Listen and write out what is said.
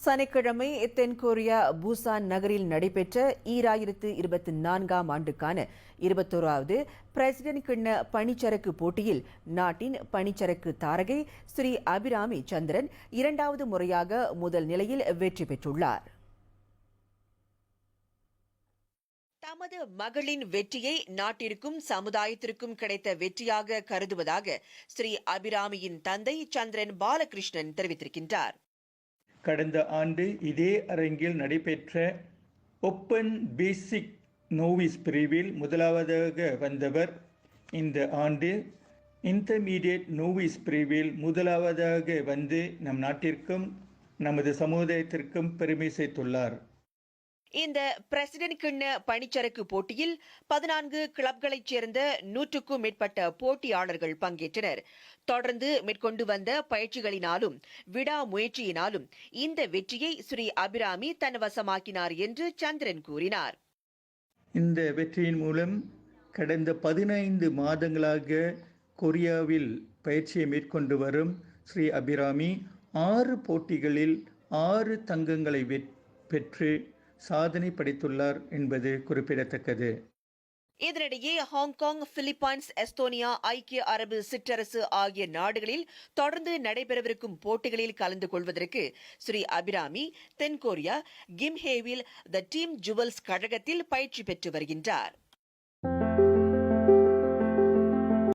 சனிக்கிழமை தென்கொரியா பூசான் நகரில் நடைபெற்ற 2024ஆம் ஆண்டுக்கான 21வது பிரசிடென்ட் கிண்ண பனிச்சறுக்கு போட்டியில் நாட்டின் பனிச்சறுக்கு தாரகை ஸ்ரீ அபிராமி சந்திரன் இரண்டாவது முறையாக முதல் நிலையில் வெற்றி பெற்றுள்ளார். தமது மகளின் வெற்றியை நாட்டிற்கும் சமுதாயத்திற்கும் கிடைத்த வெற்றியாக கருதுவதாக ஸ்ரீ அபிராமியின் தந்தை சந்திரன் பாலகிருஷ்ணன் தெரிவித்திருக்கின்றார். கடந்த ஆண்டு இதே அரங்கில் நடைபெற்ற ஓப்பன் பேசிக் நோவிஸ் பிரிவில் முதலாவதாக வந்தவர் இந்த ஆண்டு இன்டர்மீடியேட் நோவிஸ் பிரிவில் முதலாவதாக வந்து நம் நாட்டிற்கும் நமது சமுதாயத்திற்கும் பெருமை சேர்த்துள்ளார். இந்த பிரசிடென்ட் கிண்ண பனிச்சறுக்கு போட்டியில் 14 கிளப்களைச் சேர்ந்த 100க்கும் மேற்பட்ட போட்டியாளர்கள் பங்கேற்றனர். தொடர்ந்து மேற்கொண்டு வந்த பயிற்சிகளினாலும் விடாமுயற்சியினாலும் இந்த வெற்றியை ஸ்ரீ அபிராமி தன்வசமாக்கினார் என்று சந்திரன் கூறினார். இந்த வெற்றியின் மூலம் கடந்த 15 மாதங்களாக கொரியாவில் பயிற்சியை மேற்கொண்டு வரும் ஸ்ரீ அபிராமி 6 போட்டிகளில் 6 தங்கங்களை பெற்று சாதனை படைத்துள்ளார் என்பது குறிப்பிடத்தக்கது. இதனிடையே ஹாங்காங், பிலிப்பைன்ஸ், எஸ்தோனியா, ஐக்கிய அரபு சிற்றரசு ஆகிய நாடுகளில் தொடர்ந்து நடைபெறவிருக்கும் போட்டிகளில் கலந்து கொள்வதற்கு ஸ்ரீ அபிராமி தென்கொரியா கிம்ஹேவில் த டீம் ஜுவல்ஸ் கழகத்தில் பயிற்சி பெற்று வருகின்றார்.